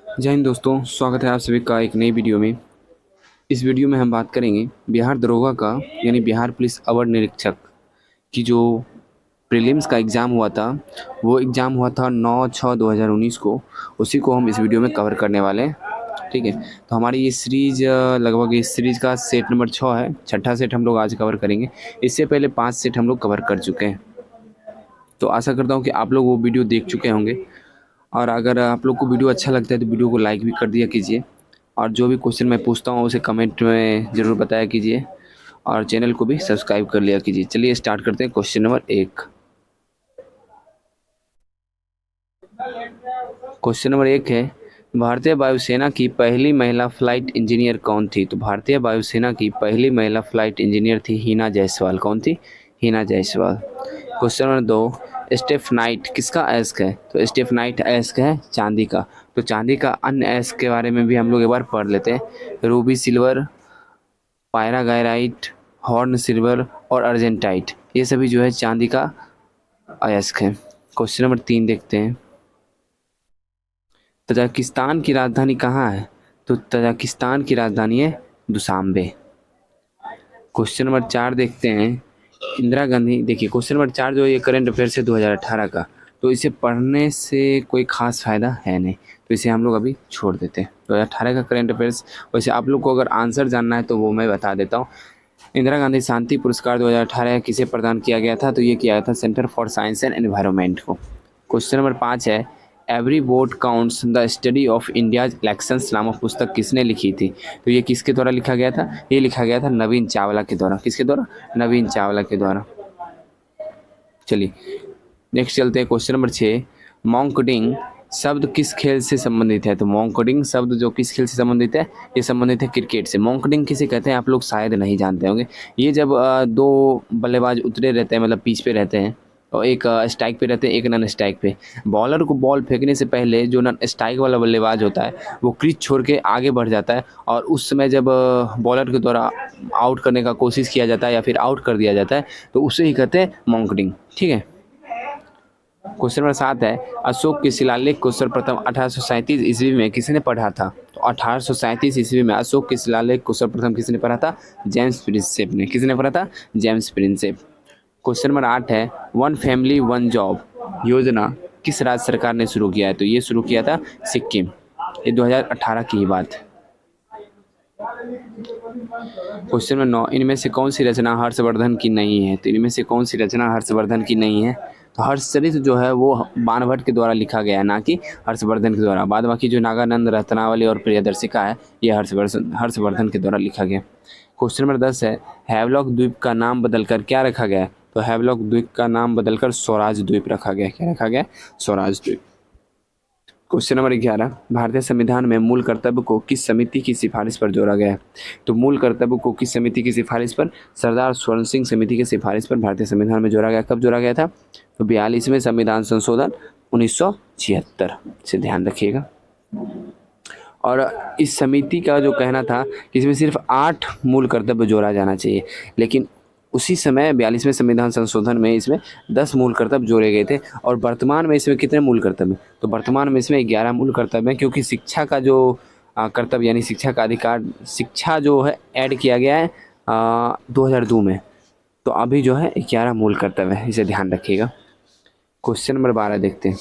जय हिंद दोस्तों, स्वागत है आप सभी का एक नई वीडियो में। इस वीडियो में हम बात करेंगे बिहार दरोगा का यानी बिहार पुलिस अवर निरीक्षक की जो प्रीलिम्स का एग्ज़ाम हुआ था, वो एग्ज़ाम हुआ था 9/6/2019 को। उसी को हम इस वीडियो में कवर करने वाले हैं। ठीक है, तो हमारी ये सीरीज़ लगभग इस सीरीज़ का सेट नंबर 6 है। छठा सेट हम लोग आज कवर करेंगे। इससे पहले 5 सेट हम लोग कवर कर चुके हैं। तो आशा करता हूँ कि आप लोग वो वीडियो देख चुके होंगे, और अगर आप लोग को वीडियो अच्छा लगता है तो वीडियो को लाइक भी कर दिया कीजिए, और जो भी क्वेश्चन मैं पूछता हूँ उसे कमेंट में ज़रूर बताया कीजिए, और चैनल को भी सब्सक्राइब कर लिया कीजिए। चलिए स्टार्ट करते हैं। Question number 1। क्वेश्चन नंबर 1 है, भारतीय वायुसेना की पहली महिला फ्लाइट इंजीनियर कौन थी? तो भारतीय वायुसेना की पहली महिला फ्लाइट इंजीनियर थी हिना जायसवाल। कौन थी? हिना जायसवाल। क्वेश्चन नंबर 2, स्टेफनाइट किसका अयस्क है? तो स्टेफनाइट अयस्क है चांदी का। तो चांदी का अन्य अयस्क के बारे में भी हम लोग एक बार पढ़ लेते हैं। रूबी सिल्वर, पायरागायराइट, हॉर्न सिल्वर और अर्जेंटाइट, ये सभी जो है चांदी का अयस्क है। क्वेश्चन नंबर 3 देखते हैं। तजाकिस्तान की राजधानी कहाँ है? तो तजाकिस्तान की राजधानी है दुशांबे। क्वेश्चन नंबर 4 देखते हैं। इंदिरा गांधी, देखिए क्वेश्चन नंबर 4 जो है ये करंट अफेयर है 2018 का, तो इसे पढ़ने से कोई ख़ास फ़ायदा है नहीं, तो इसे हम लोग अभी छोड़ देते हैं। 2018 का करंट अफेयर्स। वैसे आप लोग को अगर आंसर जानना है तो वो मैं बता देता हूँ। इंदिरा गांधी शांति पुरस्कार 2018 किसे प्रदान किया गया था? तो ये किया गया था centre for science and environment को। क्वेश्चन नंबर 5 है, every vote counts the study of India's elections नामक पुस्तक किसने लिखी थी? तो ये किसके द्वारा लिखा गया था? ये लिखा गया था नवीन चावला के द्वारा। किसके द्वारा? नवीन चावला के द्वारा। चलिए नेक्स्ट चलते हैं। क्वेश्चन नंबर 6, मॉन्कडिंग शब्द किस खेल से संबंधित है? तो मॉन्कडिंग शब्द जो किस खेल से संबंधित है? ये संबंधित है क्रिकेट से। मॉन्कडिंग किसे कहते हैं आप लोग शायद नहीं जानते होंगे। ये जब दो बल्लेबाज उतरे रहते हैं, मतलब पिच पे रहते हैं, और एक स्ट्राइक पे रहते हैं, एक नन स्ट्राइक पे। बॉलर को बॉल फेंकने से पहले जो नन स्ट्राइक वाला बल्लेबाज होता है वो क्रीज छोड़ के आगे बढ़ जाता है, और उस समय जब बॉलर के द्वारा आउट करने का कोशिश किया जाता है या फिर आउट कर दिया जाता है, तो उसे ही कहते हैं मॉन्कडिंग। ठीक है। क्वेश्चन नंबर 7 है, अशोक के शिलालेख को सर्वप्रथम 1837 ईस्वी में किसने पढ़ा था? तो 1837 ईस्वी में अशोक के शिलालेख को सर्वप्रथम किसने पढ़ा था? जेम्स प्रिंसेप ने। किसने पढ़ा था? James Prinsep. क्वेश्चन नंबर 8 है, वन फैमिली वन जॉब योजना किस राज्य सरकार ने शुरू किया है? तो ये शुरू किया था सिक्किम। ये 2018 की ही बात है। क्वेश्चन नंबर 9, इनमें से कौन सी रचना हर्षवर्धन की नहीं है? तो इनमें से कौन सी रचना हर्षवर्धन की नहीं है? तो हर्षचरित जो है वो बाणभट्ट के द्वारा लिखा गया है, ना कि हर्षवर्धन के द्वारा। बाद बाकी जो नागानंद, रत्नावली और प्रियदर्शिका है, ये हर्षवर्धन के द्वारा लिखा गया। क्वेश्चन नंबर 10 है, हैवलॉक द्वीप का नाम बदलकर क्या रखा गया है? तो हैवलॉक द्वीप का नाम बदलकर स्वराज द्वीप रखा गया। क्या रखा गया? स्वराज द्वीप। क्वेश्चन नंबर 11, भारतीय संविधान में मूल कर्तव्य को किस समिति की सिफारिश पर जोड़ा गया है? तो मूल कर्तव्य को किस समिति की सिफारिश पर? सरदार स्वर्ण सिंह समिति की सिफारिश पर भारतीय संविधान में जोड़ा गया। कब जोड़ा गया था? तो 42वें संविधान संशोधन 1976 से ध्यान रखिएगा। और इस समिति का जो कहना था कि इसमें सिर्फ 8 मूल कर्तव्य जोड़ा जाना चाहिए, लेकिन उसी समय 42वें संविधान संशोधन में इसमें 10 मूल कर्तव्य जोड़े गए थे। और वर्तमान में इसमें कितने मूल कर्तव्य हैं? तो वर्तमान में इसमें 11 मूल कर्तव्य हैं, क्योंकि शिक्षा का जो कर्तव्य यानी शिक्षा का अधिकार, शिक्षा जो है ऐड किया गया है 2002 में। तो अभी जो है 11 मूल कर्तव्य है, इसे ध्यान रखिएगा। क्वेश्चन नंबर 12 देखते हैं।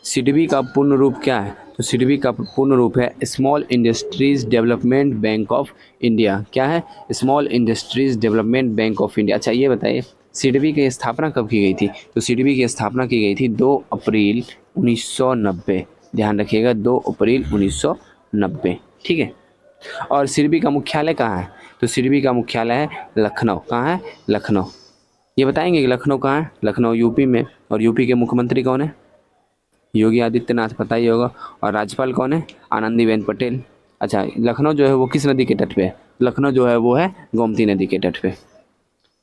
सिडबी का पूर्ण रूप क्या है? तो सिडबी का पूर्ण रूप है small industries development bank of India. क्या है? Small industries development bank of India. अच्छा ये बताइए, सिडबी की स्थापना कब की गई थी? तो सिडबी की स्थापना की गई थी 2 अप्रैल 1990। ध्यान रखिएगा, 2 अप्रैल 1990। ठीक है। और सिडबी का मुख्यालय कहाँ है? तो सिडबी का मुख्यालय है लखनऊ। कहाँ है? लखनऊ। ये बताएंगे कि लखनऊ कहाँ है? लखनऊ यूपी में। और यूपी के मुख्यमंत्री कौन है? योगी आदित्यनाथ, पता ही होगा। और राज्यपाल कौन है? आनंदीबेन पटेल। अच्छा, लखनऊ जो है वो किस नदी के तट पे है? लखनऊ जो है वो है गोमती नदी के तट पे।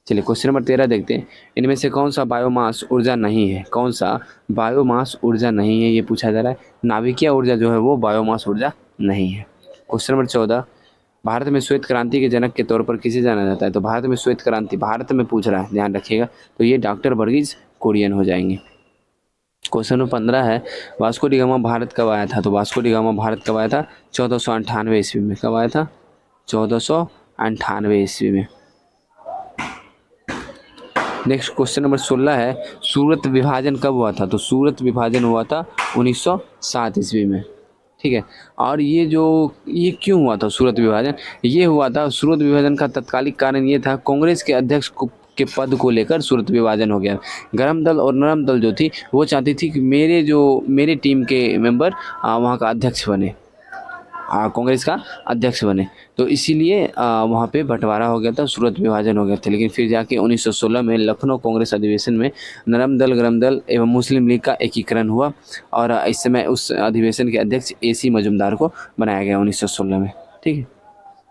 चलिए क्वेश्चन नंबर 13 देखते हैं। इनमें से कौन सा बायोमास ऊर्जा नहीं है? कौन सा बायोमास ऊर्जा नहीं है, ये पूछा जा रहा है। नाभिकीय ऊर्जा जो है वो बायोमास ऊर्जा नहीं है। क्वेश्चन नंबर 14, भारत में श्वेत क्रांति के जनक के तौर पर किसे जाना जाता है? तो भारत में श्वेत क्रांति, भारत में पूछ रहा है, ध्यान रखिएगा, तो ये डॉक्टर वर्गीज कुरियन हो जाएंगे। क्वेश्चन नंबर 15 है, वास्को डी गामा भारत कब आया था? तो वास्को डी गामा भारत कब आया था? 1498 ईस्वी में। कब आया था? 1498 ईस्वी में। नेक्स्ट क्वेश्चन नंबर 16 है, सूरत विभाजन कब हुआ था? तो सूरत विभाजन हुआ था 1907 ईस्वी में। ठीक है, और ये क्यों हुआ था सूरत विभाजन? ये हुआ था, सूरत विभाजन का तत्कालिक कारण ये था, कांग्रेस के अध्यक्ष के पद को लेकर सूरत विभाजन हो गया। गरम दल और नरम दल जो थी वो चाहती थी कि मेरे टीम के मेंबर वहाँ का अध्यक्ष बने, कांग्रेस का अध्यक्ष बने, तो इसीलिए वहाँ पे बंटवारा हो गया था, सूरत विभाजन हो गया था। लेकिन फिर जाके 1916 में लखनऊ कांग्रेस अधिवेशन में नरम दल, गरम दल एवं मुस्लिम लीग का एकीकरण हुआ और इस समय उस अधिवेशन के अध्यक्ष AC मजुमदार को बनाया गया 1916 में। ठीक है।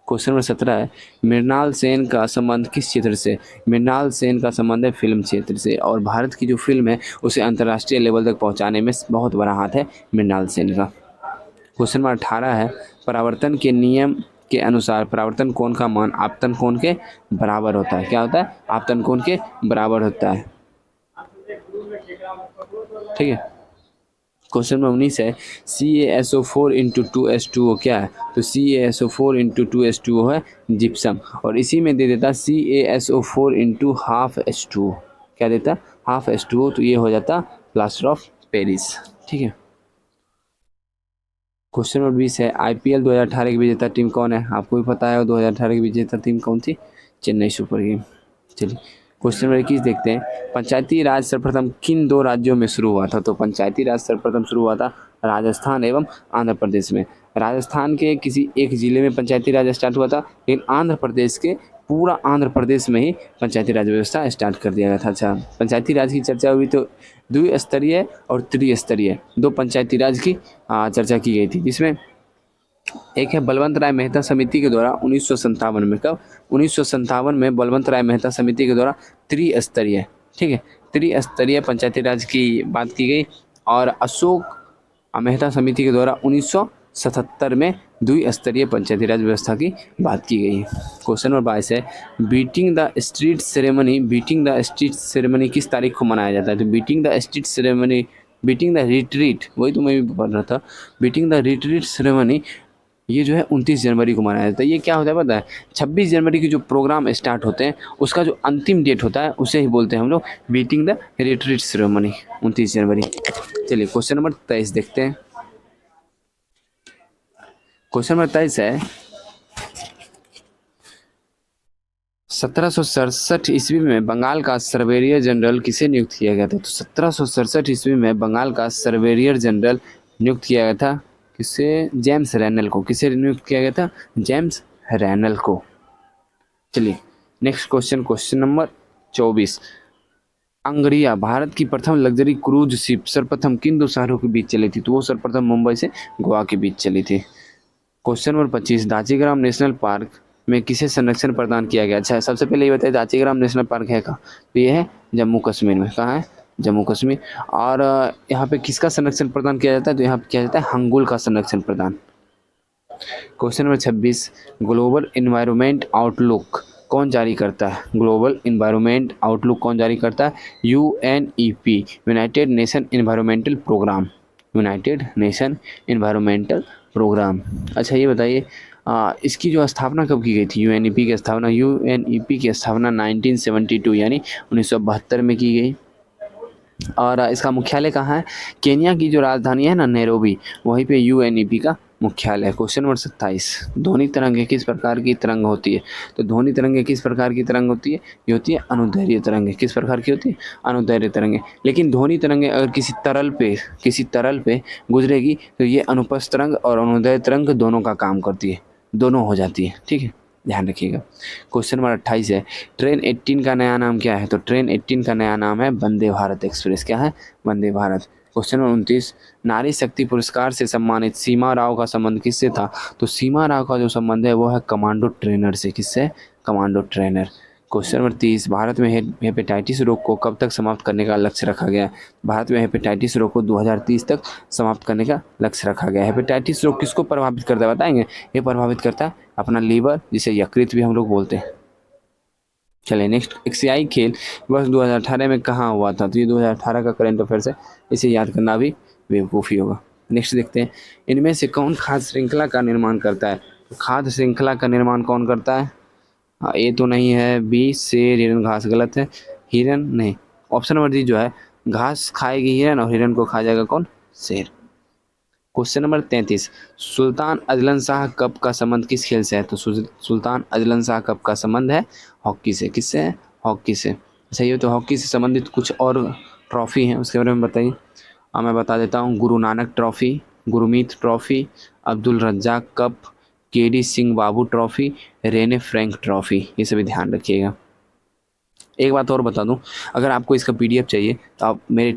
क्वेश्चन नंबर 17 है, मृणाल सेन का संबंध किस क्षेत्र से? मृणाल सेन का संबंध है फिल्म क्षेत्र से, और भारत की जो फिल्म है उसे अंतर्राष्ट्रीय लेवल तक पहुँचाने में बहुत बड़ा हाथ है मृणाल सेन का। क्वेश्चन नंबर 18 है, परावर्तन के नियम के अनुसार परावर्तन कोण का मान आपतन कोण के बराबर होता है। क्या होता है? आपतन कोण के बराबर होता है। ठीक है। क्वेश्चन नंबर 19 है, CaSO4 इंटू 2H2O क्या है? तो CaSO4 इंटू 2H2O है जिप्सम, और इसी में दे देता CaSO4 इंटू हाफ H2O। क्या देता? हाफ H2O, तो ये हो जाता प्लास्टर ऑफ पेरिस। ठीक है। क्वेश्चन नंबर 20 है, IPL 2018 की विजेता टीम कौन है? आपको भी पता है 2018 की विजेता टीम कौन थी? Chennai super king. चलिए क्वेश्चन नंबर 21 देखते हैं, पंचायती राज सर्वप्रथम किन 2 राज्यों में शुरू हुआ था? तो पंचायती राज सर्वप्रथम शुरू हुआ था राजस्थान एवं आंध्र प्रदेश में। राजस्थान के किसी एक जिले में पंचायती राज स्टार्ट हुआ था, लेकिन आंध्र प्रदेश के पूरा आंध्र प्रदेश में ही पंचायती राज व्यवस्था स्टार्ट कर दिया गया था। अच्छा, पंचायती राज की चर्चा हुई तो द्विस्तरीय और त्रिस्तरीय 2 पंचायती राज की चर्चा की गई थी, जिसमें एक है बलवंत राय मेहता समिति के द्वारा 1957 में। कब? 1957 में बलवंत राय मेहता समिति के द्वारा त्रिस्तरीय, ठीक है, त्रिस्तरीय पंचायती राज की बात की गई, और अशोक मेहता समिति के द्वारा 1977 में द्विस्तरीय पंचायती राज व्यवस्था की बात की गई। क्वेश्चन नंबर 22 है, बीटिंग द स्ट्रीट सेरेमनी किस तारीख को मनाया जाता है? तो बीटिंग द रिट्रीट, वही तो मैं भी पढ़ रहा था, बीटिंग द रिट्रीट सेरेमनी ये जो है 29 जनवरी को मनाया जाता है। ये क्या होता है पता है? 26 जनवरी के जो प्रोग्राम स्टार्ट होते हैं उसका जो अंतिम डेट होता है उसे ही बोलते हैं हम लोग बीटिंग द रिट्रीट सेरेमनी, 29 जनवरी। चलिए क्वेश्चन नंबर 23 देखते हैं। क्वेश्चन नंबर 23 है, 1767 ईस्वी में बंगाल का सर्वेरियर जनरल किसे नियुक्त किया गया था? तो 1767 ईस्वी में बंगाल का सर्वेरियर जनरल नियुक्त किया गया था किसे? जेम्स रैनल को। किसे नियुक्त किया गया था? जेम्स रैनल को। चलिए नेक्स्ट क्वेश्चन नंबर 24, अंग्रिया भारत की प्रथम लग्जरी क्रूज शिप सर्वप्रथम किन 2 शहरों के बीच चली थी? तो वो सर्वप्रथम मुंबई से गोवा के बीच चली थी। क्वेश्चन नंबर 25, दाचीग्राम नेशनल पार्क में किसे संरक्षण प्रदान किया गया? अच्छा, सबसे पहले ये बताइए दाचीग्राम नेशनल पार्क है कहाँ? तो ये है जम्मू कश्मीर में। कहाँ है? जम्मू कश्मीर। और यहाँ पे किसका संरक्षण प्रदान किया जाता है? तो यहाँ पे किया जाता है हंगुल का संरक्षण प्रदान। Question number 26, global environment outlook कौन जारी करता है? ग्लोबल इन्वायरमेंट आउटलुक कौन जारी करता है? UNEP, United Nation Environmental Programme, United Nation Environmental Programme. अच्छा ये बताइए इसकी जो स्थापना कब की गई थी? UNEP की स्थापना 1972 यानी 1972 में की गई। और इसका मुख्यालय कहाँ है? केन्या की जो राजधानी है ना नैरोबी, वहीं पे UNEP का मुख्यालय है। क्वेश्चन नंबर 27, ध्वनि तरंगे किस प्रकार की तरंग होती है? तो ध्वनि तरंगे किस प्रकार की तरंग होती है? ये होती है अनुदैर्ध्य तरंगे। किस प्रकार की होती है? अनुदैर्ध्य तरंगे। लेकिन ध्वनि तरंगे अगर किसी तरल पे गुजरेगी तो ये अनुप्रस्थ तरंग और अनुदैर्ध्य तरंग दोनों का काम करती है, दोनों हो जाती है। ठीक है, ध्यान रखिएगा। क्वेश्चन नंबर 28 है, ट्रेन 18 का नया नाम क्या है? तो ट्रेन 18 का नया नाम है वंदे भारत एक्सप्रेस। क्या है? वंदे भारत। क्वेश्चन नंबर 29, नारी शक्ति पुरस्कार से सम्मानित सीमा राव का संबंध किससे था? तो सीमा राव का जो संबंध है वो है कमांडो ट्रेनर से। किससे? Commando trainer. Question number 30, Bharat में हेपेटाइटिस रोग को कब तक समाप्त करने का लक्ष्य रखा गया? भारत में हेपेटाइटिस रोग को 2030 तक समाप्त करने का लक्ष्य रखा गया। हेपेटाइटिस रोग किसको प्रभावित करता है बताएंगे? ये प्रभावित करता है अपना लीवर, जिसे यकृत भी हम लोग बोलते हैं। चलिए नेक्स्ट, एशियाई खेल वर्ष 2018 में कहाँ हुआ था? तो ये 2018 का करंट अफेयर्स है, इसे याद करना भी बेवकूफ़ी होगा। नेक्स्ट देखते हैं, इनमें से कौन खाद्य श्रृंखला का निर्माण करता है? तो खाद्य श्रृंखला का निर्माण कौन करता है? हाँ, ए तो नहीं है, बी शेर हिरन घास, गलत है। हिरन नहीं, ऑप्शन नंबर डी जो है, घास खाएगी हिरन और हिरन को खा जाएगा कौन? शेर। Question number 33, Sultan Azlan Shah cup का संबंध किस खेल से है? तो सुल्तान अजलन शाह कप का संबंध है हॉकी से। किससे है? हॉकी से। सही है, तो हॉकी से संबंधित कुछ और ट्रॉफी हैं, उसके बारे में बताइए। मैं बता देता हूँ, Guru Nanak trophy, Gurmeet trophy, Abdul Razzaq cup, KD Singh Babu trophy, Rene Frank trophy, ये सभी ध्यान रखिएगा। एक बात और बता दूं, अगर आपको इसका पीडीएफ चाहिए तो आप मेरे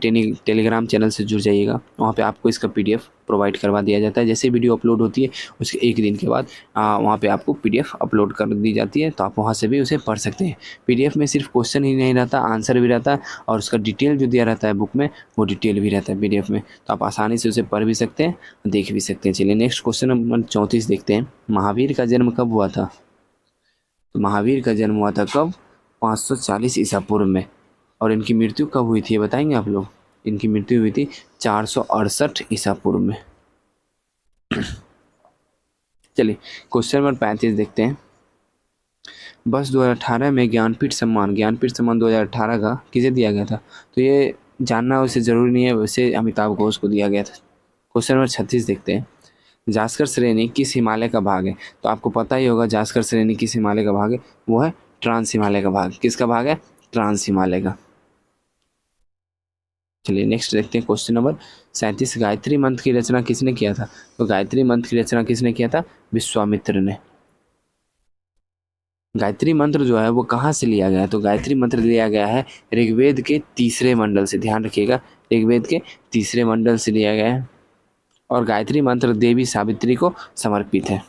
टेलीग्राम चैनल से जुड़ जाइएगा, वहाँ पे आपको इसका पीडीएफ प्रोवाइड करवा दिया जाता है। जैसे वीडियो अपलोड होती है उसके एक दिन के बाद वहाँ पे आपको पीडीएफ अपलोड कर दी जाती है, तो आप वहाँ से भी उसे पढ़ सकते हैं। पीडीएफ में सिर्फ क्वेश्चन ही नहीं रहता, आंसर भी रहता है, और उसका डिटेल जो दिया रहता है बुक में, वो डिटेल भी रहता है पीडीएफ में, तो आप आसानी से उसे पढ़ भी सकते हैं, देख भी सकते हैं। चलिए नेक्स्ट क्वेश्चन नंबर 34 देखते हैं, महावीर का जन्म कब हुआ था? तो महावीर का जन्म हुआ था कब? 540 ईसा पूर्व में। और इनकी मृत्यु कब हुई थी, ये बताएंगे आप लोग? इनकी मृत्यु हुई थी 468 ईसा पूर्व में। चलिए क्वेश्चन नंबर 35 देखते हैं, वर्ष 2018 में ज्ञानपीठ सम्मान 2018 का किसे दिया गया था? तो ये जानना वैसे ज़रूरी नहीं है, वैसे अमिताभ घोष को दिया गया था। क्वेश्चन नंबर 36 देखते हैं, जास्कर श्रेणी किस हिमालय का भाग है? तो आपको पता ही होगा जास्कर श्रेणी किस हिमालय का भाग है, वो है ट्रांस हिमालय का भाग। किसका भाग है? ट्रांस हिमालय का। चलिए नेक्स्ट देखते हैं, क्वेश्चन नंबर 37, गायत्री मंत्र की रचना किसने किया था? तो गायत्री मंत्र की रचना किसने किया था? विश्वामित्र ने। गायत्री मंत्र जो है वो कहाँ से लिया गया है? तो गायत्री मंत्र लिया गया है ऋग्वेद के तीसरे मंडल से, ध्यान रखिएगा, ऋग्वेद के तीसरे मंडल से लिया गया है, और गायत्री मंत्र देवी सावित्री को समर्पित है।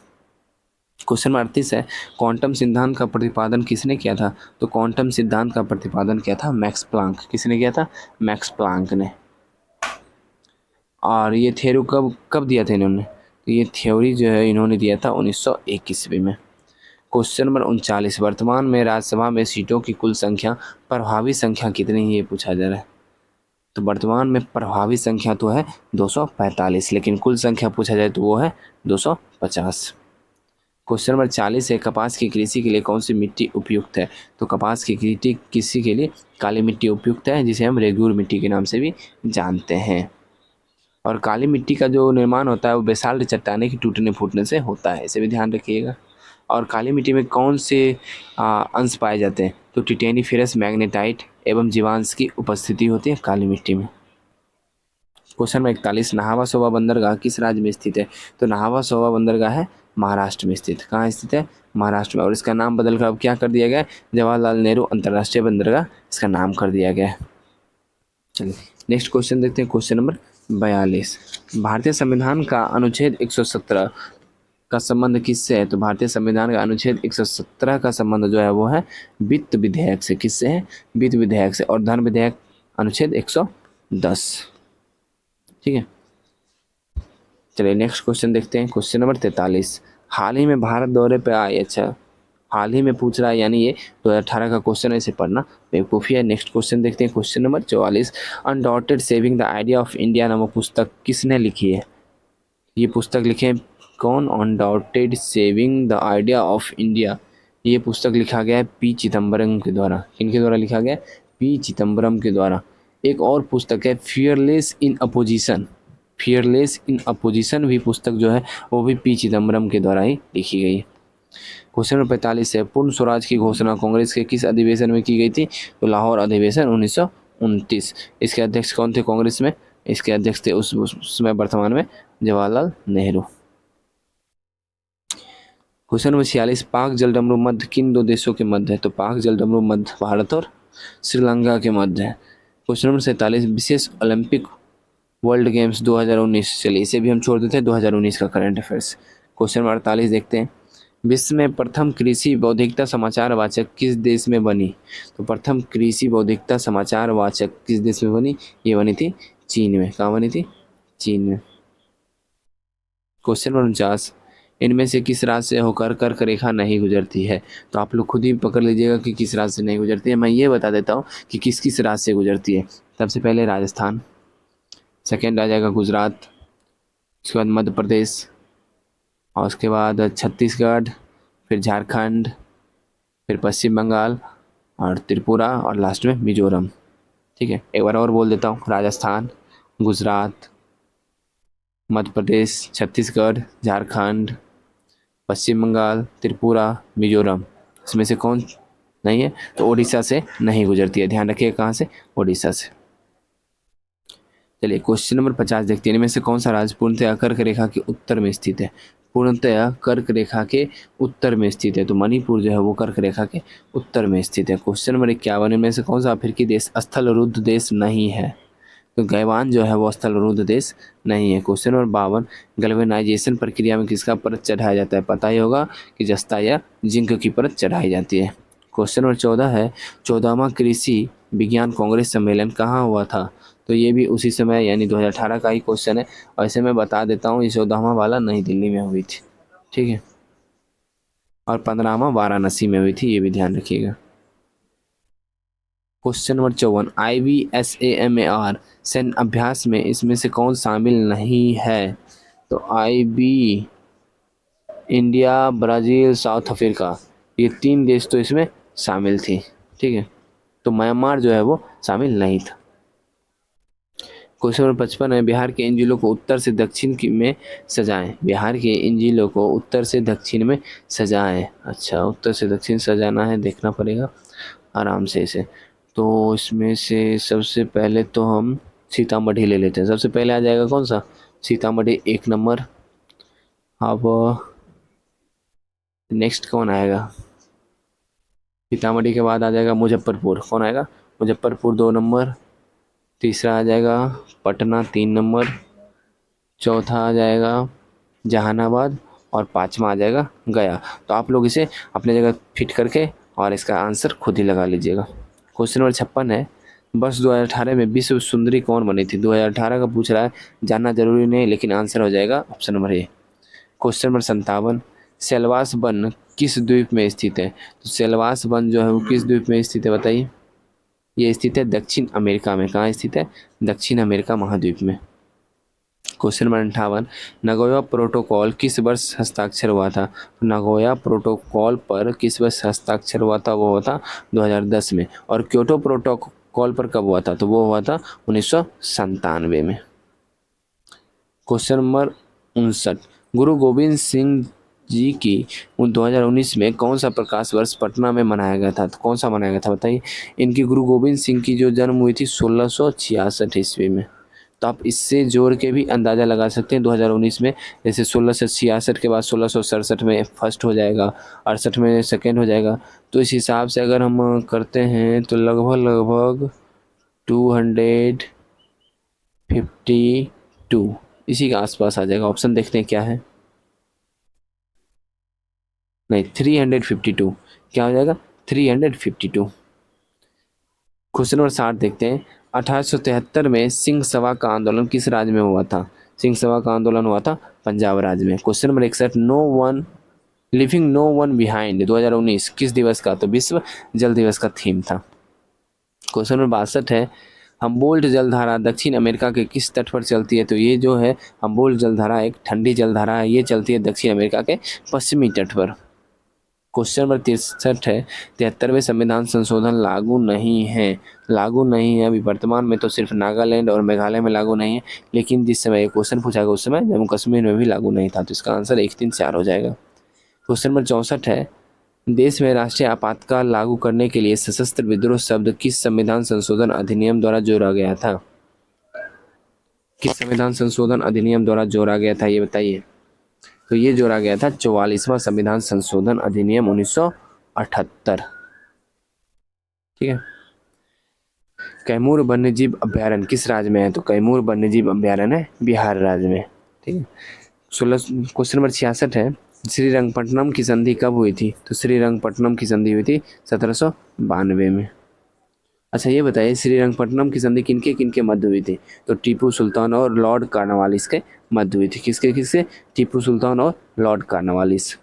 क्वेश्चन नंबर 38 है, क्वांटम सिद्धांत का प्रतिपादन किसने किया था? तो क्वांटम सिद्धांत का प्रतिपादन किया था मैक्स प्लांक। किसने किया था? मैक्स प्लांक ने। और ये थ्योरी कब कब दिया था इन्होंने? तो ये थ्योरी जो है इन्होंने दिया था 1901 ईस्वी में। क्वेश्चन नंबर 39, वर्तमान में राज्यसभा में सीटों की कुल संख्या, प्रभावी संख्या कितनी है, ये पूछा जा रहा है। तो वर्तमान में प्रभावी संख्या तो है 245, लेकिन कुल संख्या पूछा जाए तो वो है 250। क्वेश्चन नंबर 40 है, कपास की कृषि के लिए कौन सी मिट्टी उपयुक्त है? तो कपास की कृषि के लिए काली मिट्टी उपयुक्त है, जिसे हम रेगूर मिट्टी के नाम से भी जानते हैं। और काली मिट्टी का जो निर्माण होता है वो बेसाल्ट चट्टाने के टूटने फूटने से होता है, इसे भी ध्यान रखिएगा। और काली मिट्टी में कौन से अंश पाए जाते हैं? तो टिटेनिफेरस, मैग्नेटाइट एवं जीवांश की उपस्थिति होती है काली मिट्टी में। क्वेश्चन नंबर 41, नाहवा सोबा बंदरगाह किस राज्य में स्थित है? तो नाहवा सोबा बंदरगाह है महाराष्ट्र में स्थित। कहाँ स्थित है? महाराष्ट्र में। और इसका नाम बदलकर अब क्या कर दिया गया है? जवाहरलाल नेहरू अंतर्राष्ट्रीय बंदरगाह इसका नाम कर दिया गया है। चलिए नेक्स्ट क्वेश्चन देखते हैं, क्वेश्चन नंबर 42, भारतीय संविधान का अनुच्छेद 117 का संबंध किससे है? तो भारतीय संविधान का अनुच्छेद 117 का संबंध जो है वो है वित्त विधेयक से। किससे है? वित्त विधेयक से। और धन विधेयक अनुच्छेद 110। ठीक है, चलिए नेक्स्ट क्वेश्चन देखते हैं, क्वेश्चन नंबर 43, हाल ही में भारत दौरे पे आए। अच्छा, हाल ही में पूछ रहा है, यानी ये 2018 का क्वेश्चन है, इसे पढ़ना बेवकूफ़ी है। नेक्स्ट क्वेश्चन देखते हैं, question number 44, undaunted saving the idea of India नामक पुस्तक किसने लिखी है? ये पुस्तक लिखे कौन? Undaunted saving the idea of India, ये पुस्तक लिखा गया है पी चिदम्बरम के द्वारा। किनके द्वारा लिखा गया? पी चिदम्बरम के द्वारा। एक और पुस्तक है fearless in opposition, fearless in opposition भी पुस्तक जो है वो भी पी चिदम्बरम के द्वारा ही लिखी गई है। क्वेश्चन नंबर 45 है, पूर्ण स्वराज की घोषणा कांग्रेस के किस अधिवेशन में की गई थी? तो लाहौर अधिवेशन 1929। इसके अध्यक्ष कौन थे कांग्रेस में? इसके अध्यक्ष थे उस समय वर्तमान में जवाहरलाल नेहरू। क्वेश्चन नंबर 46, पाक जलडमरू मध्य किन दो देशों के मध्य है? तो पाक जलडमरू मध्य भारत और श्रीलंका के मध्य है। क्वेश्चन नंबर 47, विशेष ओलंपिक वर्ल्ड गेम्स 2019, चलिए इसे भी हम छोड़ देते हैं, 2019 का करंट अफेयर्स। क्वेश्चन नंबर 48 देखते हैं, विश्व में प्रथम कृषि बौद्धिकता समाचार वाचक किस देश में बनी? तो प्रथम कृषि बौद्धिकता समाचार वाचक किस देश में बनी? ये बनी थी चीन में। कहाँ बनी थी? चीन में। क्वेश्चन नंबर 49, इनमें से किस राज्य से होकर कर्क रेखा नहीं गुजरती है? तो आप लोग खुद ही पकड़ लीजिएगा कि किस राज्य से नहीं गुजरती है। मैं ये बता देता हूँ कि किस किस राज्य से गुजरती है। सबसे पहले राजस्थान, सेकेंड आ जाएगा गुजरात, उसके बाद मध्य प्रदेश, और उसके बाद छत्तीसगढ़, फिर झारखंड, फिर पश्चिम बंगाल और त्रिपुरा, और लास्ट में मिजोरम। ठीक है, एक बार और बोल देता हूँ, राजस्थान, गुजरात, मध्य प्रदेश, छत्तीसगढ़, झारखंड, पश्चिम बंगाल, त्रिपुरा, मिजोरम। इसमें से कौन नहीं है? तो उड़ीसा से नहीं गुजरती है। ध्यान रखिए, कहाँ से? उड़ीसा से। चलिए क्वेश्चन नंबर 50 देखते हैं। इनमें से कौन सा राज्य पूर्णतया कर्क रेखा के उत्तर में स्थित है? पूर्णतया कर्क रेखा के उत्तर में स्थित है। तो मणिपुर जो है वो कर्क रेखा के उत्तर में स्थित है। क्वेश्चन नंबर 51, इनमें से कौन सा अफ्रीकी देश स्थल रुद्ध देश नहीं है? तो गैवान जो है वो स्थल रुद्ध देश नहीं है। क्वेश्चन नंबर 52, गैल्वेनाइजेशन प्रक्रिया में किसका परत चढ़ाया जाता है? पता ही होगा कि जस्ता या जिंक की परत चढ़ाई जाती है। क्वेश्चन नंबर 14 है, 14वां कृषि विज्ञान कांग्रेस सम्मेलन कहाँ हुआ था? तो ये भी उसी समय यानी 2018 का ही क्वेश्चन है। वैसे मैं बता देता हूँ, ये 14वां वाला नई दिल्ली में हुई थी। ठीक है, और 15वां वाराणसी में हुई थी, ये भी ध्यान रखिएगा। क्वेश्चन नंबर 54, IBSAMAR सैन्य अभ्यास में इसमें से कौन शामिल नहीं है? तो IB, India, Brazil, south Africa, ये 3 देश तो इसमें शामिल थी। ठीक है, तो म्यांमार जो है वो शामिल नहीं था। क्वेश्चन नंबर 55 है, बिहार के इन जिलों को उत्तर से दक्षिण में सजाएं। बिहार के इन जिलों को उत्तर से दक्षिण में सजाएं। अच्छा, उत्तर से दक्षिण सजाना है, देखना पड़ेगा आराम से इसे। तो इसमें से सबसे पहले तो हम सीतामढ़ी ले लेते हैं। सबसे पहले आ जाएगा कौन सा? सीतामढ़ी 1 नंबर। अब नेक्स्ट कौन आएगा? सीतामढ़ी के बाद आ जाएगा मुजफ्फरपुर। कौन आएगा? मुजफ्फरपुर 2 नंबर। तीसरा आ जाएगा पटना 3 नंबर। चौथा आ जाएगा जहानाबाद, और 5वां आ जाएगा गया। तो आप लोग इसे अपने जगह फिट करके और इसका आंसर खुद ही लगा लीजिएगा। क्वेश्चन नंबर 56 है, वर्ष 2018 में विश्व सुंदरी कौन बनी थी? 2018 का पूछ रहा है, जानना जरूरी नहीं, लेकिन आंसर हो जाएगा option number A. Question number 57, Selvas one किस द्वीप में स्थित है? तो सेल्वास वन जो है वो किस द्वीप में स्थित है बताइए? ये स्थित है दक्षिण अमेरिका में। कहाँ स्थित है? दक्षिण अमेरिका महाद्वीप में। क्वेश्चन नंबर 58, नगोया प्रोटोकॉल किस वर्ष हस्ताक्षर हुआ था? नगोया प्रोटोकॉल पर किस वर्ष हस्ताक्षर हुआ था? वो हुआ था 2010 में। और क्योटो प्रोटोकॉल पर कब हुआ था? तो वो हुआ था 1997 में। क्वेश्चन नंबर 59, गुरु गोविंद सिंह जी की 2019 में कौन सा प्रकाश वर्ष पटना में मनाया गया था? तो कौन सा मनाया गया था बताइए? इनकी गुरु गोविंद सिंह की जो जन्म हुई थी 1666 ईस्वी में। तो आप इससे जोड़ के भी अंदाज़ा लगा सकते हैं 2019 में, जैसे 1666 के बाद 1667 में फर्स्ट हो जाएगा, 68 में सेकेंड हो जाएगा। तो इस हिसाब से अगर हम करते हैं तो लगभग 252 इसी के आसपास आ जाएगा। ऑप्शन देखते हैं क्या है। नहीं, 352। क्या हो जाएगा? 352। क्वेश्चन नंबर 60 देखते हैं, 1873 में सिंह सभा का आंदोलन किस राज्य में हुआ था? सिंह सभा का आंदोलन हुआ था पंजाब राज्य में। Question number 61, leaving no one behind 2019 किस दिवस का? तो विश्व जल दिवस का थीम था। क्वेश्चन नंबर 62 है, हम्बोल्ट जलधारा दक्षिण अमेरिका के किस तट पर चलती है? तो ये जो है हम्बोल्ट जलधारा एक ठंडी जलधारा है, ये चलती है दक्षिण अमेरिका के पश्चिमी तट पर। क्वेश्चन नंबर 63 है, 73वें संविधान संशोधन लागू नहीं है। लागू नहीं है अभी वर्तमान में, तो सिर्फ नागालैंड और मेघालय में लागू नहीं है, लेकिन जिस समय ये क्वेश्चन पूछा गया उस समय जम्मू कश्मीर में भी लागू नहीं था। तो इसका आंसर 1 3 4 हो जाएगा। क्वेश्चन नंबर 64 है, देश में राष्ट्रीय आपातकाल लागू करने के लिए सशस्त्र विद्रोह शब्द किस संविधान संशोधन अधिनियम द्वारा जोड़ा गया था? किस संविधान संशोधन अधिनियम द्वारा जोड़ा गया था, ये बताइए? तो ये जोड़ा गया था 44वां संविधान संशोधन अधिनियम 1978। ठीक है। कैमूर वन्यजीव अभ्यारण्य किस राज्य में है? तो कैमूर वन्यजीव अभ्यारण्य है बिहार राज्य में। ठीक है। क्वेश्चन नंबर 66 है, श्रीरंगपट्टनम की संधि कब हुई थी? तो श्रीरंगपट्टनम की संधि हुई थी 1792 में। अच्छा ये बताइए, श्रीरंगपट्टनम की संधि किनके किनके मध्य हुई थी? तो टीपू सुल्तान और लॉर्ड कॉर्नवालिस के मध्य हुई थी। किसके किसके? टीपू सुल्तान और लॉर्ड कॉर्नवालिस।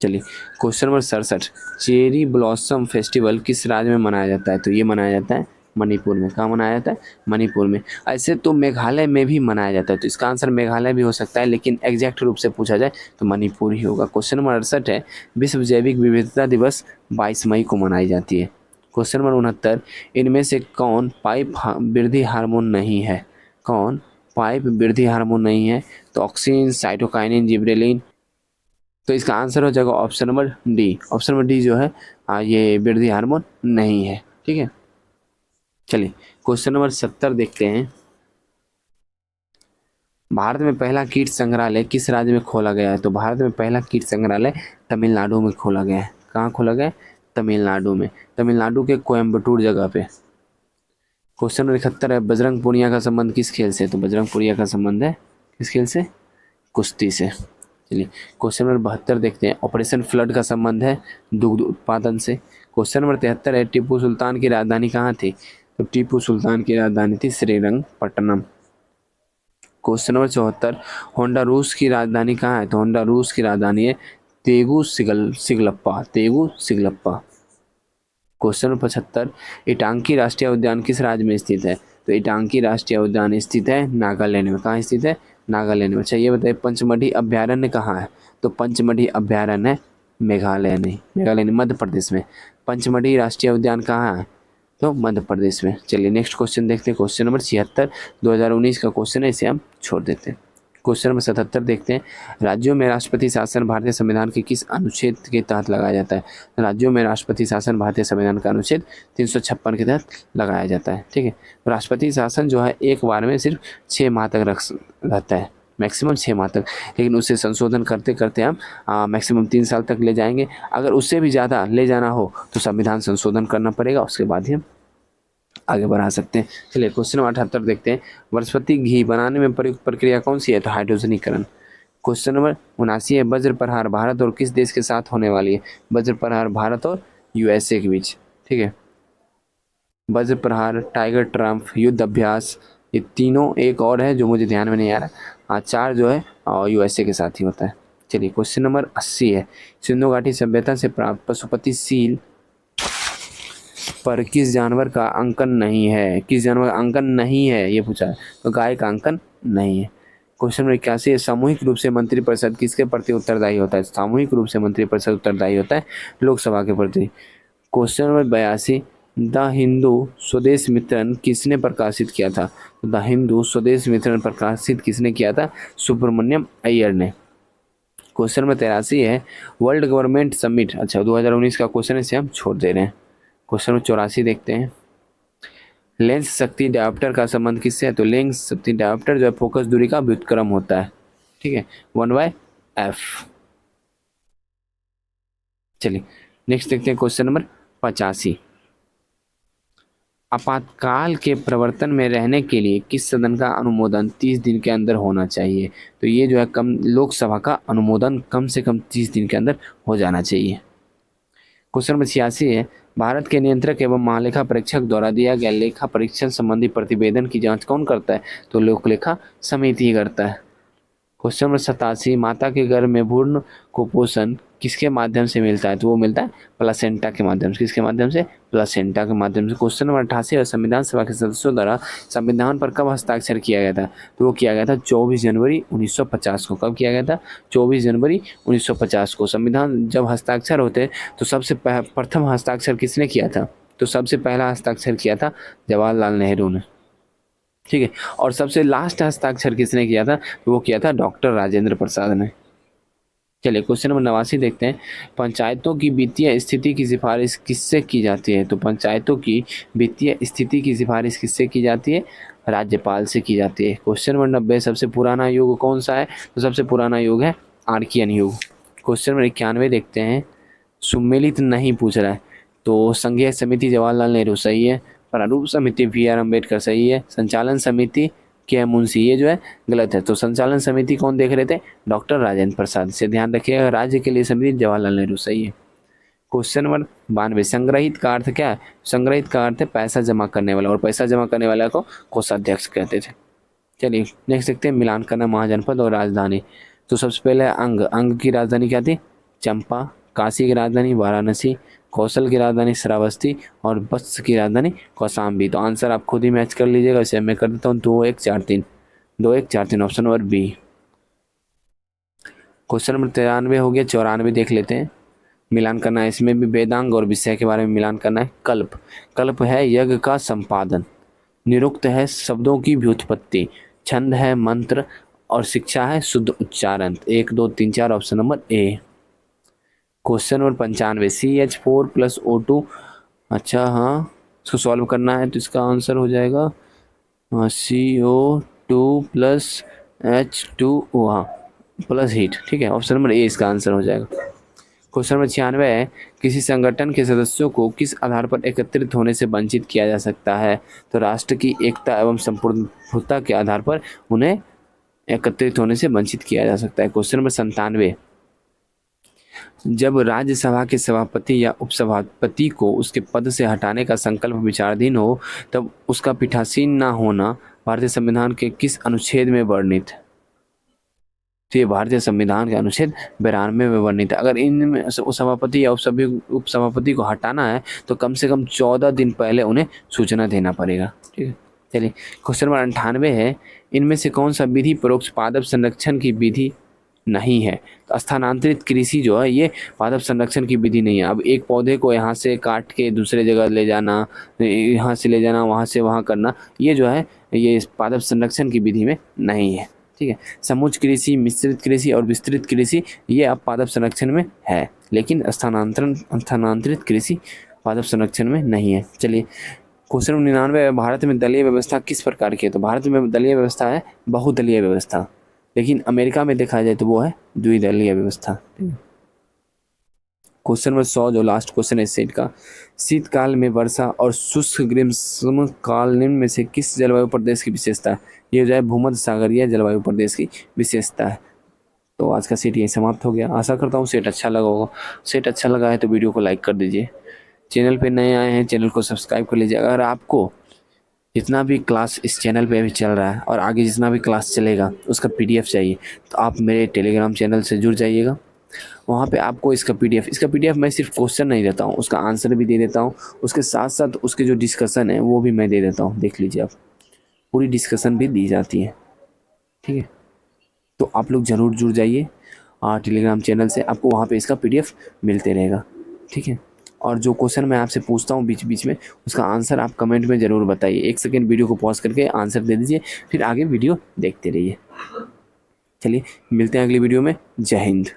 चलिए question number 67, cherry blossom festival किस राज्य में मनाया जाता है? तो ये मनाया जाता है मणिपुर में। कहाँ मनाया जाता है? मणिपुर में। ऐसे तो मेघालय में भी मनाया जाता है, तो इसका आंसर मेघालय भी हो सकता है, लेकिन एग्जैक्ट रूप से पूछा जाए तो मणिपुर ही होगा। क्वेश्चन नंबर 68 है, विश्व जैविक विविधता दिवस 22 मई को मनाई जाती है। क्वेश्चन नंबर 69, इनमें से कौन पाइप वृद्धि हार्मोन नहीं है? कौन पाइप वृद्धि हार्मोन नहीं है? तो ऑक्सिन, साइटोकाइनिन, जिब्रेलिन। तो इसका आंसर हो जाएगा option number D. Option number D जो है ये वृद्धि हार्मोन नहीं है। ठीक है, चलिए क्वेश्चन नंबर 70 देखते हैं। भारत में पहला कीट संग्रहालय किस राज्य में खोला गया है? तो भारत में पहला कीट संग्रहालय तमिलनाडु में खोला गया है। कहाँ खोला गया है? तमिलनाडु में। तमिलनाडु के कोयम्बटूर जगह पे। क्वेश्चन नंबर 71 है, बजरंग पूनिया का संबंध किस खेल से? तो बजरंग पूनिया का संबंध है किस खेल से? कुश्ती से। चलिए क्वेश्चन नंबर 72 देखते हैं, ऑपरेशन फ्लड का संबंध है दुग्ध उत्पादन से। क्वेश्चन नंबर 73 है, टीपू सुल्तान की राजधानी कहाँ थी? तो टीपू सुल्तान की राजधानी थी श्रीरंगपट्टनम। क्वेश्चन नंबर 74, होंडा रूस की राजधानी कहाँ है? तो होंडा रूस की राजधानी है तेगू सिगलप्पा। तेगू सिगलप्पा। क्वेश्चन नंबर 75, इटांकी राष्ट्रीय उद्यान किस राज्य में स्थित है? तो इटांकी राष्ट्रीय उद्यान स्थित है नागालैंड में। कहाँ स्थित है? नागालैंड में। अच्छा ये बताइए, पंचमढ़ी अभ्यारण्य कहाँ है? तो पंचमढ़ी अभ्यारण्य मेघालय नहीं, मेघालय नहीं, मध्य प्रदेश में। पंचमढ़ी राष्ट्रीय उद्यान कहाँ है? तो मध्य प्रदेश में। चलिए नेक्स्ट क्वेश्चन देखते हैं, क्वेश्चन नंबर 76, 2019 का क्वेश्चन है, इसे हम छोड़ देते हैं। क्वेश्चन नंबर 77 देखते हैं, राज्यों में राष्ट्रपति शासन भारतीय संविधान के किस अनुच्छेद के तहत लगाया जाता है? राज्यों में राष्ट्रपति शासन भारतीय संविधान का अनुच्छेद 356 के तहत लगाया जाता है। ठीक है, राष्ट्रपति शासन जो है एक बार में सिर्फ 6 माह तक रहता है, मैक्सिमम 6 माह तक, लेकिन उसे संशोधन करते करते हम मैक्सिमम 3 साल तक ले जाएंगे। अगर उससे भी ज़्यादा ले जाना हो तो संविधान संशोधन करना पड़ेगा, उसके बाद ही हम आगे बढ़ा सकते हैं। चलिए क्वेश्चन नंबर 78 देखते हैं, वनस्पति घी बनाने में प्रयुक्त प्रक्रिया कौन सी है? तो हाइड्रोजनीकरण। क्वेश्चन नंबर 79 है, वज्र प्रहार भारत और किस देश के साथ होने वाली है? वज्र प्रहार भारत और यूएसए के बीच। ठीक है, वज्र प्रहार, टाइगर ट्रम्प, युद्ध अभ्यास, ये तीनों, एक और है जो मुझे ध्यान में नहीं आ रहा, 4 जो है यूएसए के साथ ही होता है। चलिए क्वेश्चन नंबर 80 है, सिंधु घाटी सभ्यता से प्राप्त पशुपति सील पर किस जानवर का अंकन नहीं है? किस जानवर का अंकन नहीं है ये पूछा है, तो गाय का अंकन नहीं है। क्वेश्चन नंबर 81 है, सामूहिक रूप से मंत्रिपरिषद किसके प्रति उत्तरदायी होता है? सामूहिक रूप से मंत्रिपरिषद उत्तरदायी होता है लोकसभा के प्रति। क्वेश्चन नंबर 82, द हिंदू स्वदेश मित्रन किसने प्रकाशित किया था? द हिंदू स्वदेश मित्रन प्रकाशित किसने किया था? सुब्रमण्यम अय्यर ने। क्वेश्चन नंबर 83 है, वर्ल्ड गवर्नमेंट समिट, अच्छा 2019 का क्वेश्चन है, इसे हम छोड़ दे रहे हैं। क्वेश्चन नंबर 84 देखते हैं, लेंस शक्ति डायोप्टर का संबंध किससे है? तो लेंस शक्ति डायोप्टर जो है फोकस दूरी का व्युत्क्रम होता है। ठीक है, 1/f। चलिए नेक्स्ट देखते हैं क्वेश्चन नंबर 85, आपातकाल के प्रवर्तन में रहने के लिए किस सदन का अनुमोदन 30 दिन के अंदर होना चाहिए? तो ये जो है कम, लोकसभा का अनुमोदन कम से कम 30 दिन के अंदर हो जाना चाहिए। क्वेश्चन नंबर 86 है, भारत के नियंत्रक एवं महालेखा परीक्षक द्वारा दिया गया लेखा परीक्षण संबंधी प्रतिवेदन की जांच कौन करता है? तो लोक लेखा समिति करता है। क्वेश्चन नंबर 87, माता के गर्भ में भ्रूण कुपोषण किसके माध्यम से मिलता है? तो वो मिलता है प्लासेंटा के माध्यम से। किसके माध्यम से? प्लासेंटा के माध्यम से। क्वेश्चन नंबर 88 है, संविधान सभा के सदस्यों द्वारा संविधान पर कब हस्ताक्षर किया गया था? तो वो किया गया था 24 जनवरी 1950 को। कब किया गया था? 24 जनवरी 1950 को। संविधान जब हस्ताक्षर होते तो सबसे प्रथम हस्ताक्षर किसने किया था? तो सबसे पहला हस्ताक्षर किया था जवाहरलाल नेहरू ने। ठीक है, और सबसे लास्ट हस्ताक्षर किसने किया था? तो वो किया था डॉक्टर राजेंद्र प्रसाद ने। चलिए क्वेश्चन नंबर 89 देखते हैं, पंचायतों की वित्तीय स्थिति की सिफारिश किससे की जाती है? तो पंचायतों की वित्तीय स्थिति की सिफारिश किससे की जाती है? राज्यपाल से की जाती है। क्वेश्चन नंबर 90, सबसे पुराना युग कौन सा है? तो सबसे पुराना युग है आर्कियन युग। क्वेश्चन नंबर 91 देखते हैं, सुमेलित नहीं पूछ रहा है, तो संघीय समिति जवाहरलाल नेहरू सही है, प्रारूप समिति बी.आर. अम्बेडकर सही है, संचालन समिति के मुंशी ये जो है गलत है। तो संचालन समिति कौन देख रहे थे? डॉक्टर राजेंद्र प्रसाद। से ध्यान रखिएगा, राज्य के लिए समिति जवाहरलाल नेहरू सही है। क्वेश्चन नंबर 92, संग्रहित का अर्थ क्या है? संग्रहित का अर्थ है पैसा जमा करने वाला, और पैसा जमा करने वाला को कोषाध्यक्ष कहते थे। चलिए नेक्स्ट देखते हैं, मिलान करना महाजनपद और राजधानी। तो सबसे पहले अंग, अंग की राजधानी क्या थी? चंपा। काशी की राजधानी वाराणसी। कौशल की राजधानी श्रावस्ती। और वत्स की राजधानी कौशाम्बी। तो आंसर आप खुद ही मैच कर लीजिएगा, इसे मैं कर देता हूँ 2-1-4-3, 2-1-4-3 option number B. Question number 93 हो गया, 94 देख लेते हैं। मिलान करना है, इसमें भी वेदांग और विषय के बारे में मिलान करना है। कल्प, कल्प है यज्ञ का संपादन। निरुक्त है शब्दों की व्युत्पत्ति। छंद है मंत्र। और शिक्षा है शुद्ध उच्चारण। 1, 2, 3, 4 option number A. Question number 95, CH4 + O2। अच्छा हाँ, इसको सॉल्व करना है तो इसका आंसर हो जाएगा CO2 + H2O, हाँ, प्लस हीट। ठीक है, ऑप्शन नंबर ए इसका आंसर हो जाएगा। क्वेश्चन नंबर 96 है, किसी संगठन के सदस्यों को किस आधार पर एकत्रित होने से वंचित किया जा सकता है? तो राष्ट्र की एकता एवं संपूर्णता के आधार पर उन्हें एकत्रित होने से वंचित किया जा सकता है। क्वेश्चन नंबर 97, जब राज्यसभा के सभापति या उपसभापति को उसके पद से हटाने का संकल्प विचाराधीन हो, तब उसका पीठासीन न होना भारतीय संविधान के किस अनुच्छेद में वर्णित? तो ये भारतीय संविधान के अनुच्छेद 92 में वर्णित है। अगर इनमें सभापति या उपसभापति को हटाना है तो कम से कम 14 दिन पहले उन्हें सूचना देना पड़ेगा। ठीक है, चलिए क्वेश्चन नंबर 98 है, इनमें से कौन सा विधि परोक्ष पादप संरक्षण की विधि नहीं है? तो स्थानांतरित कृषि जो है ये पादप संरक्षण की विधि नहीं है। अब एक पौधे को यहाँ से काट के दूसरे जगह ले जाना, यहाँ से ले जाना, वहाँ से वहाँ करना, ये जो है ये पादप संरक्षण की विधि में नहीं है। ठीक है, समुच कृषि, मिश्रित कृषि और विस्तृत कृषि ये अब पादप संरक्षण में है, लेकिन स्थानांतरित कृषि पादप संरक्षण में नहीं है। चलिए क्वेश्चन 99, भारत में दलीय व्यवस्था किस प्रकार की है? तो भारत में दलीय व्यवस्था है बहुदलीय व्यवस्था, लेकिन अमेरिका में देखा जाए तो वो है द्विदलीय व्यवस्था। क्वेश्चन नंबर 100 जो लास्ट क्वेश्चन है सेट का, शीतकाल में वर्षा और शुष्क ग्रीष्म काल निम्न में से किस जलवायु प्रदेश की विशेषता है? ये जो है भूमध्य सागरीय जलवायु प्रदेश की विशेषता है। तो आज का सेट यही समाप्त हो गया। आशा करता हूँ सेट अच्छा लगा होगा। सेट अच्छा लगा है तो वीडियो को लाइक कर दीजिए। चैनल पे नए आए हैं चैनल को सब्सक्राइब कर लीजिए। अगर आपको जितना भी क्लास इस चैनल पे अभी चल रहा है और आगे जितना भी क्लास चलेगा उसका PDF चाहिए तो आप मेरे टेलीग्राम चैनल से जुड़ जाइएगा। वहाँ पे आपको इसका PDF मैं सिर्फ क्वेश्चन नहीं देता हूँ, उसका आंसर भी दे देता हूँ। उसके साथ साथ उसके जो डिस्कशन है वो भी मैं दे देता हूँ। देख लीजिए आप, पूरी डिस्कशन भी दी जाती है। ठीक है, तो आप लोग ज़रूर जुड़ जाइए टेलीग्राम चैनल से, आपको वहाँ पे इसका PDF मिलते रहेगा। ठीक है, और जो क्वेश्चन मैं आपसे पूछता हूँ बीच बीच में उसका आंसर आप कमेंट में ज़रूर बताइए। 1 सेकेंड वीडियो को पॉज करके आंसर दे दीजिए, फिर आगे वीडियो देखते रहिए। चलिए मिलते हैं अगली वीडियो में। जय हिंद।